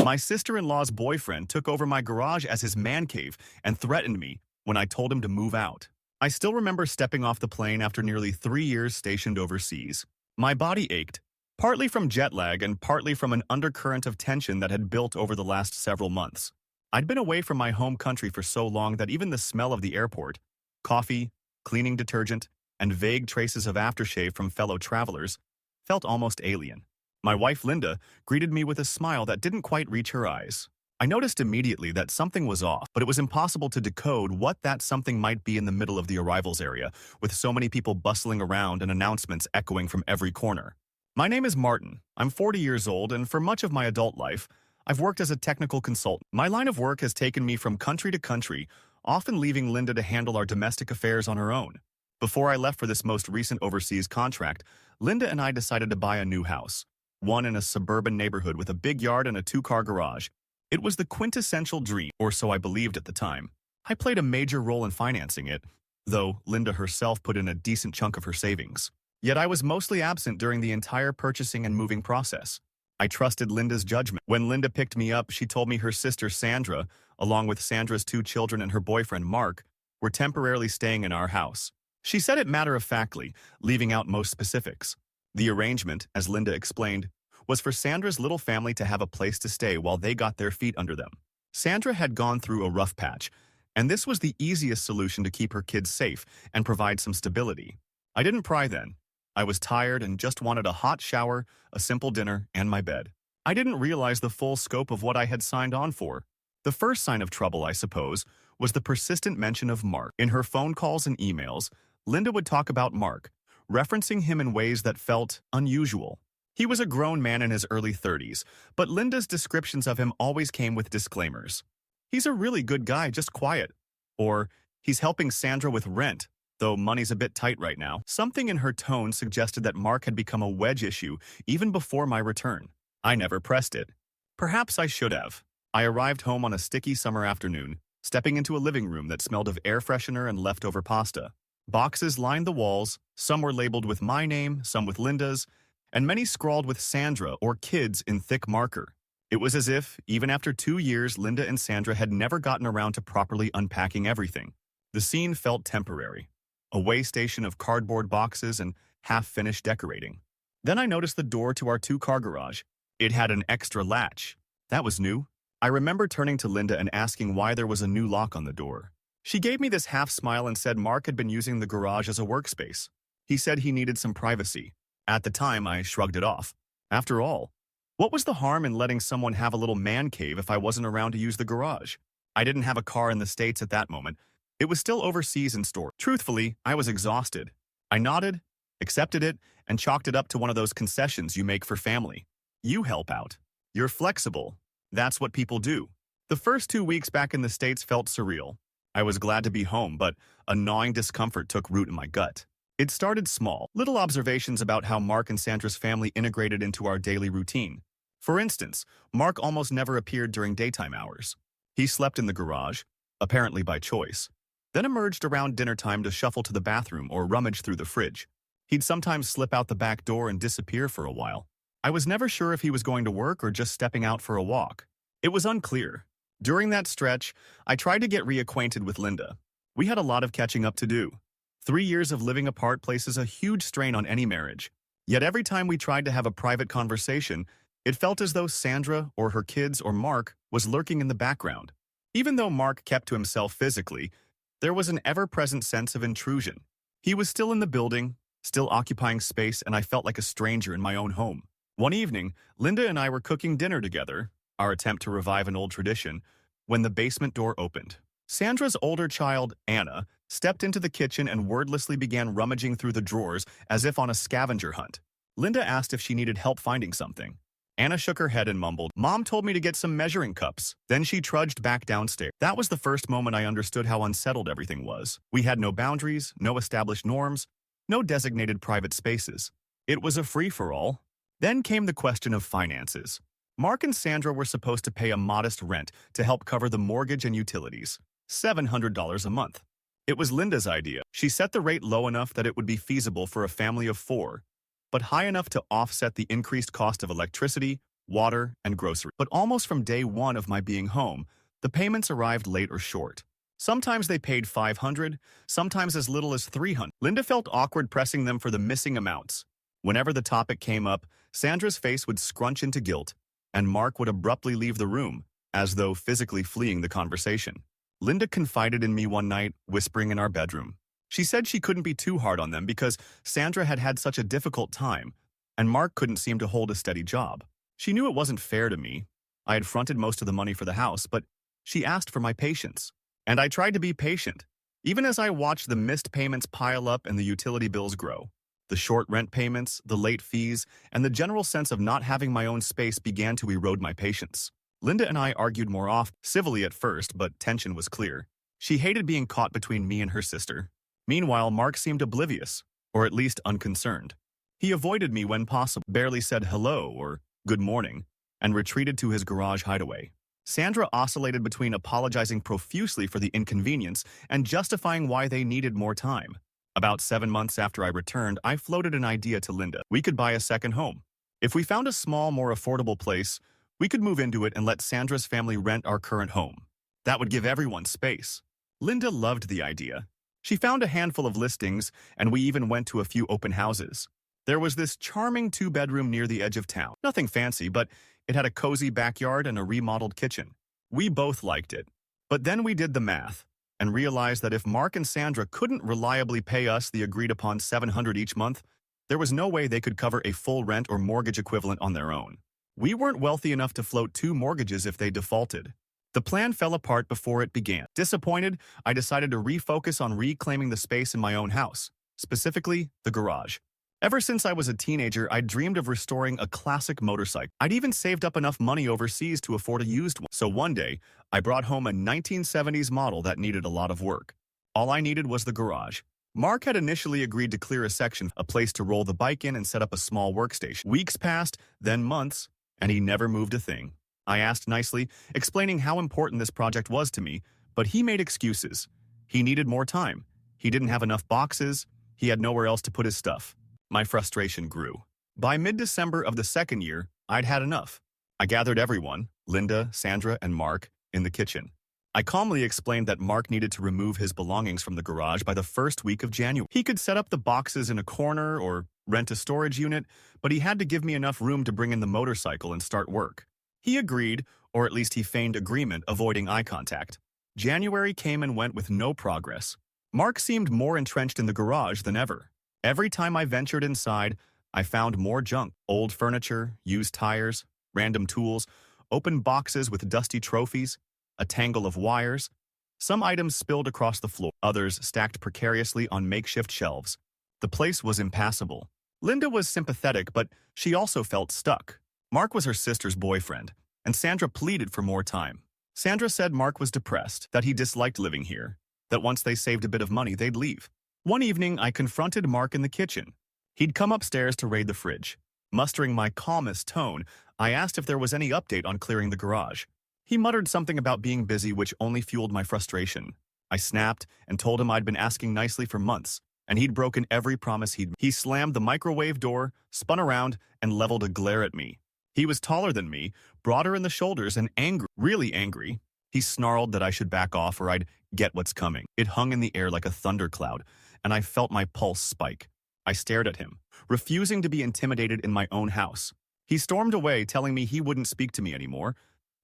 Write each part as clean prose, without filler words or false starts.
My sister-in-law's boyfriend took over my garage as his man cave and threatened me when I told him to move out. I still remember stepping off the plane after nearly 3 years stationed overseas. My body ached, partly from jet lag and partly from an undercurrent of tension that had built over the last several months. I'd been away from my home country for so long that even the smell of the airport, coffee, cleaning detergent, and vague traces of aftershave from fellow travelers felt almost alien. My wife Linda greeted me with a smile that didn't quite reach her eyes. I noticed immediately that something was off, but it was impossible to decode what that something might be in the middle of the arrivals area, with so many people bustling around and announcements echoing from every corner. My name is Martin. I'm 40 years old, and for much of my adult life, I've worked as a technical consultant. My line of work has taken me from country to country, often leaving Linda to handle our domestic affairs on her own. Before I left for this most recent overseas contract, Linda and I decided to buy a new house, one in a suburban neighborhood with a big yard and a two-car garage. It was the quintessential dream, or so I believed at the time. I played a major role in financing it, though Linda herself put in a decent chunk of her savings. Yet I was mostly absent during the entire purchasing and moving process. I trusted Linda's judgment. When Linda picked me up, she told me her sister Sandra, along with Sandra's 2 children and her boyfriend Mark, were temporarily staying in our house. She said it matter-of-factly, leaving out most specifics. The arrangement, as Linda explained, was for Sandra's little family to have a place to stay while they got their feet under them. Sandra had gone through a rough patch, and this was the easiest solution to keep her kids safe and provide some stability. I didn't pry then. I was tired and just wanted a hot shower, a simple dinner, and my bed. I didn't realize the full scope of what I had signed on for. The first sign of trouble, I suppose, was the persistent mention of Mark. In her phone calls and emails, Linda would talk about Mark, referencing him in ways that felt unusual. He was a grown man in his early 30s, but Linda's descriptions of him always came with disclaimers. He's a really good guy, just quiet. Or, he's helping Sandra with rent, though money's a bit tight right now. Something in her tone suggested that Mark had become a wedge issue even before my return. I never pressed it. Perhaps I should have. I arrived home on a sticky summer afternoon, stepping into a living room that smelled of air freshener and leftover pasta. Boxes lined the walls, some were labeled with my name, some with Linda's, and many scrawled with Sandra or kids in thick marker. It was as if, even after 2 years, Linda and Sandra had never gotten around to properly unpacking everything. The scene felt temporary. A way station of cardboard boxes and half-finished decorating. Then I noticed the door to our two-car garage. It had an extra latch. That was new. I remember turning to Linda and asking why there was a new lock on the door. She gave me this half-smile and said Mark had been using the garage as a workspace. He said he needed some privacy. At the time, I shrugged it off. After all, what was the harm in letting someone have a little man cave if I wasn't around to use the garage? I didn't have a car in the States at that moment. It was still overseas in store. Truthfully, I was exhausted. I nodded, accepted it, and chalked it up to one of those concessions you make for family. You help out. You're flexible. That's what people do. The first 2 weeks back in the States felt surreal. I was glad to be home, but a gnawing discomfort took root in my gut. It started small, little observations about how Mark and Sandra's family integrated into our daily routine. For instance, Mark almost never appeared during daytime hours. He slept in the garage, apparently by choice, then emerged around dinner time to shuffle to the bathroom or rummage through the fridge. He'd sometimes slip out the back door and disappear for a while. I was never sure if he was going to work or just stepping out for a walk. It was unclear. During that stretch, I tried to get reacquainted with Linda. We had a lot of catching up to do. 3 years of living apart places a huge strain on any marriage. Yet every time we tried to have a private conversation, it felt as though Sandra or her kids or Mark was lurking in the background. Even though Mark kept to himself physically, there was an ever-present sense of intrusion. He was still in the building, still occupying space, and I felt like a stranger in my own home. One evening, Linda and I were cooking dinner together, our attempt to revive an old tradition, when the basement door opened. Sandra's older child, Anna, stepped into the kitchen and wordlessly began rummaging through the drawers as if on a scavenger hunt. Linda asked if she needed help finding something. Anna shook her head and mumbled, "Mom told me to get some measuring cups." Then she trudged back downstairs. That was the first moment I understood how unsettled everything was. We had no boundaries, no established norms, no designated private spaces. It was a free-for-all. Then came the question of finances. Mark and Sandra were supposed to pay a modest rent to help cover the mortgage and utilities, $700 a month. It was Linda's idea. She set the rate low enough that it would be feasible for a family of 4, but high enough to offset the increased cost of electricity, water, and groceries. But almost from day one of my being home, the payments arrived late or short. Sometimes they paid $500, sometimes as little as $300. Linda felt awkward pressing them for the missing amounts. Whenever the topic came up, Sandra's face would scrunch into guilt, and Mark would abruptly leave the room, as though physically fleeing the conversation. Linda confided in me one night, whispering in our bedroom. She said she couldn't be too hard on them because Sandra had had such a difficult time, and Mark couldn't seem to hold a steady job. She knew it wasn't fair to me. I had fronted most of the money for the house, but she asked for my patience. And I tried to be patient, even as I watched the missed payments pile up and the utility bills grow. The short rent payments, the late fees, and the general sense of not having my own space began to erode my patience. Linda and I argued more often, civilly at first, but tension was clear. She hated being caught between me and her sister. Meanwhile, Mark seemed oblivious, or at least unconcerned. He avoided me when possible, barely said hello or good morning, and retreated to his garage hideaway. Sandra oscillated between apologizing profusely for the inconvenience and justifying why they needed more time. About 7 months after I returned, I floated an idea to Linda. We could buy a second home. If we found a small, more affordable place, we could move into it and let Sandra's family rent our current home. That would give everyone space. Linda loved the idea. She found a handful of listings, and we even went to a few open houses. There was this charming 2-bedroom near the edge of town. Nothing fancy, but it had a cozy backyard and a remodeled kitchen. We both liked it. But then we did the math and realized that if Mark and Sandra couldn't reliably pay us the agreed-upon $700 each month, there was no way they could cover a full rent or mortgage equivalent on their own. We weren't wealthy enough to float 2 mortgages if they defaulted. The plan fell apart before it began. Disappointed, I decided to refocus on reclaiming the space in my own house, specifically the garage. Ever since I was a teenager, I dreamed of restoring a classic motorcycle. I'd even saved up enough money overseas to afford a used one. So one day, I brought home a 1970s model that needed a lot of work. All I needed was the garage. Mark had initially agreed to clear a section, a place to roll the bike in and set up a small workstation. Weeks passed, then months, and he never moved a thing. I asked nicely, explaining how important this project was to me, but he made excuses. He needed more time. He didn't have enough boxes. He had nowhere else to put his stuff. My frustration grew. By mid-December of the second year, I'd had enough. I gathered everyone, Linda, Sandra, and Mark, in the kitchen. I calmly explained that Mark needed to remove his belongings from the garage by the first week of January. He could set up the boxes in a corner or rent a storage unit, but he had to give me enough room to bring in the motorcycle and start work. He agreed, or at least he feigned agreement, avoiding eye contact. January came and went with no progress. Mark seemed more entrenched in the garage than ever. Every time I ventured inside, I found more junk. Old furniture, used tires, random tools, open boxes with dusty trophies, a tangle of wires. Some items spilled across the floor, others stacked precariously on makeshift shelves. The place was impassable. Linda was sympathetic, but she also felt stuck. Mark was her sister's boyfriend, and Sandra pleaded for more time. Sandra said Mark was depressed, that he disliked living here, that once they saved a bit of money, they'd leave. One evening, I confronted Mark in the kitchen. He'd come upstairs to raid the fridge. Mustering my calmest tone, I asked if there was any update on clearing the garage. He muttered something about being busy, which only fueled my frustration. I snapped and told him I'd been asking nicely for months, and he'd broken every promise he'd made. He slammed the microwave door, spun around, and leveled a glare at me. He was taller than me, broader in the shoulders, and angry, really angry. He snarled that I should back off or I'd get what's coming. It hung in the air like a thundercloud, and I felt my pulse spike. I stared at him, refusing to be intimidated in my own house. He stormed away, telling me he wouldn't speak to me anymore,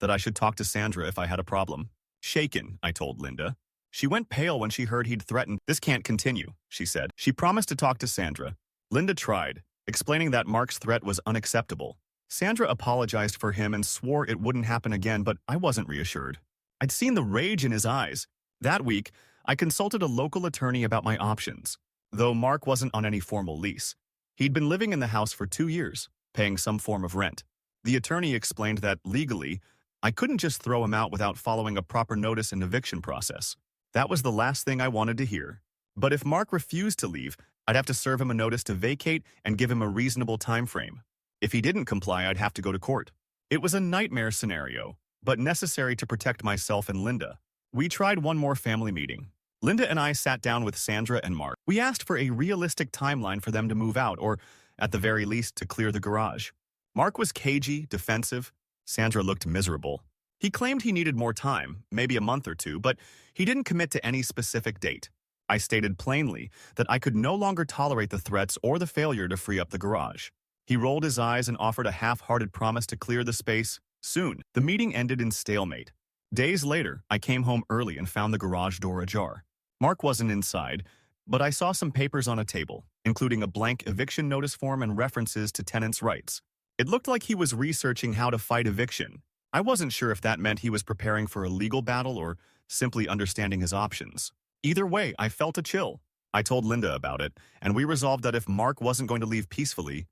that I should talk to Sandra if I had a problem. Shaken, I told Linda. She went pale when she heard he'd threatened. This can't continue, she said. She promised to talk to Sandra. Linda tried, explaining that Mark's threat was unacceptable. Sandra apologized for him and swore it wouldn't happen again, but I wasn't reassured. I'd seen the rage in his eyes. That week, I consulted a local attorney about my options, though Mark wasn't on any formal lease. He'd been living in the house for 2 years, paying some form of rent. The attorney explained that, legally, I couldn't just throw him out without following a proper notice and eviction process. That was the last thing I wanted to hear. But if Mark refused to leave, I'd have to serve him a notice to vacate and give him a reasonable time frame. If he didn't comply, I'd have to go to court. It was a nightmare scenario, but necessary to protect myself and Linda. We tried one more family meeting. Linda and I sat down with Sandra and Mark. We asked for a realistic timeline for them to move out, or, at the very least, to clear the garage. Mark was cagey, defensive. Sandra looked miserable. He claimed he needed more time, maybe a month or two, but he didn't commit to any specific date. I stated plainly that I could no longer tolerate the threats or the failure to free up the garage. He rolled his eyes and offered a half-hearted promise to clear the space soon. The meeting ended in stalemate. Days later, I came home early and found the garage door ajar. Mark wasn't inside, but I saw some papers on a table, including a blank eviction notice form and references to tenants' rights. It looked like he was researching how to fight eviction. I wasn't sure if that meant he was preparing for a legal battle or simply understanding his options. Either way, I felt a chill. I told Linda about it, and we resolved that if Mark wasn't going to leave peacefully,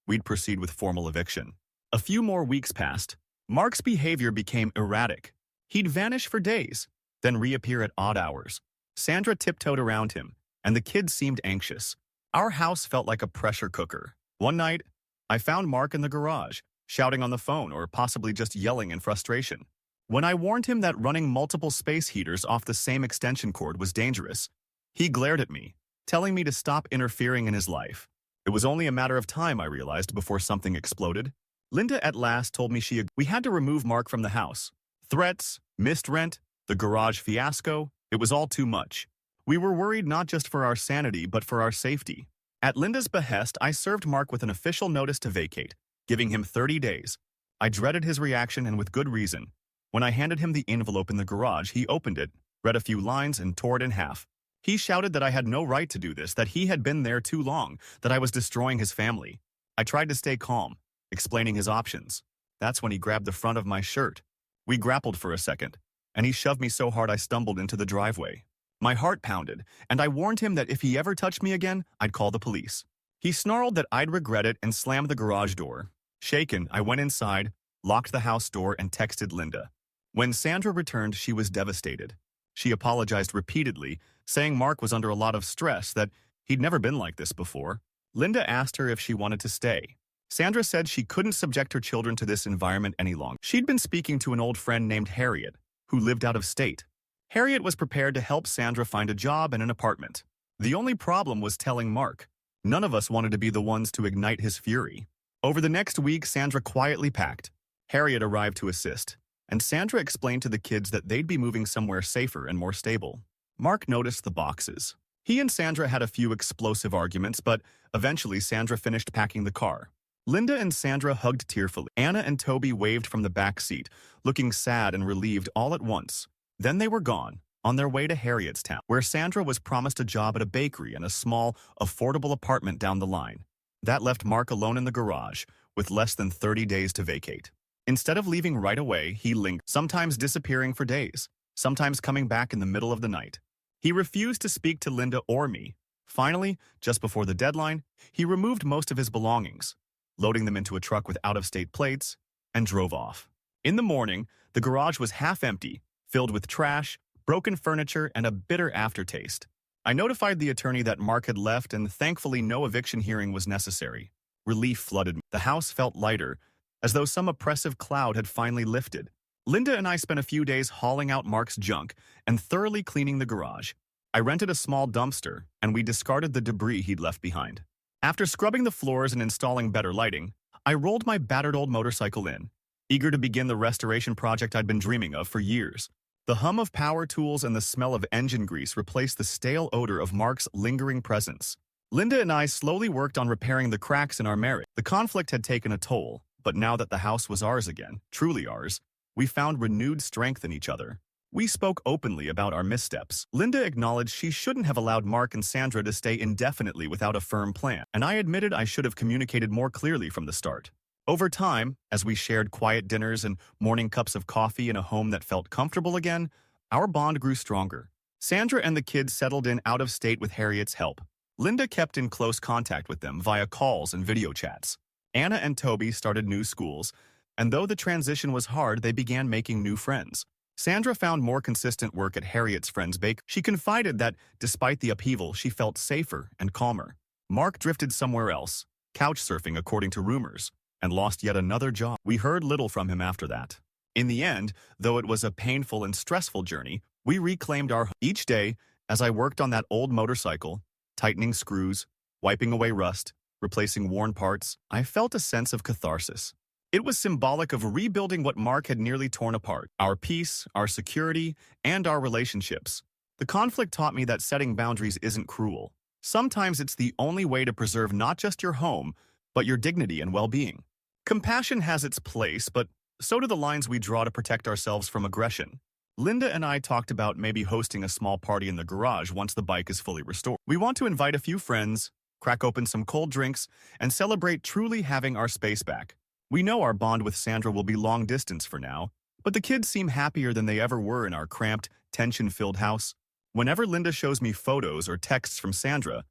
we'd proceed with formal eviction. A few more weeks passed. Mark's behavior became erratic. He'd vanish for days, then reappear at odd hours. Sandra tiptoed around him, and the kids seemed anxious. Our house felt like a pressure cooker. One night, I found Mark in the garage, shouting on the phone or possibly just yelling in frustration. When I warned him that running multiple space heaters off the same extension cord was dangerous, he glared at me, telling me to stop interfering in his life. It was only a matter of time, I realized, before something exploded. Linda at last told me we had to remove Mark from the house. Threats, missed rent, the garage fiasco, it was all too much. We were worried not just for our sanity, but for our safety. At Linda's behest, I served Mark with an official notice to vacate, giving him 30 days. I dreaded his reaction, and with good reason. When I handed him the envelope in the garage, he opened it, read a few lines, and tore it in half. He shouted that I had no right to do this, that he had been there too long, that I was destroying his family. I tried to stay calm, explaining his options. That's when he grabbed the front of my shirt. We grappled for a second, and he shoved me so hard I stumbled into the driveway. My heart pounded, and I warned him that if he ever touched me again, I'd call the police. He snarled that I'd regret it and slammed the garage door. Shaken, I went inside, locked the house door, and texted Linda. When Sandra returned, she was devastated. She apologized repeatedly, saying Mark was under a lot of stress, that he'd never been like this before. Linda asked her if she wanted to stay. Sandra said she couldn't subject her children to this environment any longer. She'd been speaking to an old friend named Harriet, who lived out of state. Harriet was prepared to help Sandra find a job and an apartment. The only problem was telling Mark. None of us wanted to be the ones to ignite his fury. Over the next week, Sandra quietly packed. Harriet arrived to assist, and Sandra explained to the kids that they'd be moving somewhere safer and more stable. Mark noticed the boxes. He and Sandra had a few explosive arguments, but eventually Sandra finished packing the car. Linda and Sandra hugged tearfully. Anna and Toby waved from the back seat, looking sad and relieved all at once. Then they were gone, on their way to Harriet's town, where Sandra was promised a job at a bakery and a small, affordable apartment down the line. That left Mark alone in the garage, with less than 30 days to vacate. Instead of leaving right away, he lingered, sometimes disappearing for days, sometimes coming back in the middle of the night. He refused to speak to Linda or me. Finally, just before the deadline, he removed most of his belongings, loading them into a truck with out-of-state plates, and drove off. In the morning, the garage was half empty, filled with trash, broken furniture, and a bitter aftertaste. I notified the attorney that Mark had left, and thankfully no eviction hearing was necessary. Relief flooded me. The house felt lighter, as though some oppressive cloud had finally lifted. Linda and I spent a few days hauling out Mark's junk and thoroughly cleaning the garage. I rented a small dumpster, and we discarded the debris he'd left behind. After scrubbing the floors and installing better lighting, I rolled my battered old motorcycle in, eager to begin the restoration project I'd been dreaming of for years. The hum of power tools and the smell of engine grease replaced the stale odor of Mark's lingering presence. Linda and I slowly worked on repairing the cracks in our marriage. The conflict had taken a toll, but now that the house was ours again, truly ours, we found renewed strength in each other. We spoke openly about our missteps. Linda acknowledged she shouldn't have allowed Mark and Sandra to stay indefinitely without a firm plan, and I admitted I should have communicated more clearly from the start. Over time, as we shared quiet dinners and morning cups of coffee in a home that felt comfortable again, our bond grew stronger. Sandra and the kids settled in out of state with Harriet's help. Linda kept in close contact with them via calls and video chats. Anna and Toby started new schools, and though the transition was hard, they began making new friends. Sandra found more consistent work at Harriet's friend's bakery. She confided that, despite the upheaval, she felt safer and calmer. Mark drifted somewhere else, couch surfing according to rumors, and lost yet another job. We heard little from him after that. In the end, though it was a painful and stressful journey, we reclaimed our home. Each day, as I worked on that old motorcycle, tightening screws, wiping away rust, replacing worn parts, I felt a sense of catharsis. It was symbolic of rebuilding what Mark had nearly torn apart, our peace, our security, and our relationships. The conflict taught me that setting boundaries isn't cruel. Sometimes it's the only way to preserve not just your home, but your dignity and well-being. Compassion has its place, but so do the lines we draw to protect ourselves from aggression. Linda and I talked about maybe hosting a small party in the garage once the bike is fully restored. We want to invite a few friends, crack open some cold drinks, and celebrate truly having our space back. We know our bond with Sandra will be long distance for now, but the kids seem happier than they ever were in our cramped, tension-filled house. Whenever Linda shows me photos or texts from Sandra,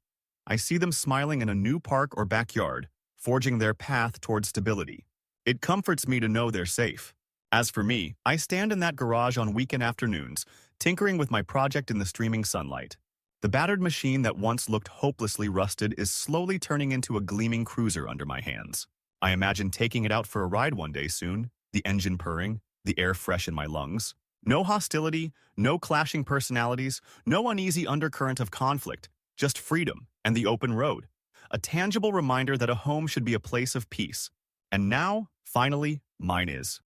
I see them smiling in a new park or backyard, forging their path toward stability. It comforts me to know they're safe. As for me, I stand in that garage on weekend afternoons, tinkering with my project in the streaming sunlight. The battered machine that once looked hopelessly rusted is slowly turning into a gleaming cruiser under my hands. I imagine taking it out for a ride one day soon, the engine purring, the air fresh in my lungs. No hostility, no clashing personalities, no uneasy undercurrent of conflict, just freedom and the open road. A tangible reminder that a home should be a place of peace. And now, finally, mine is.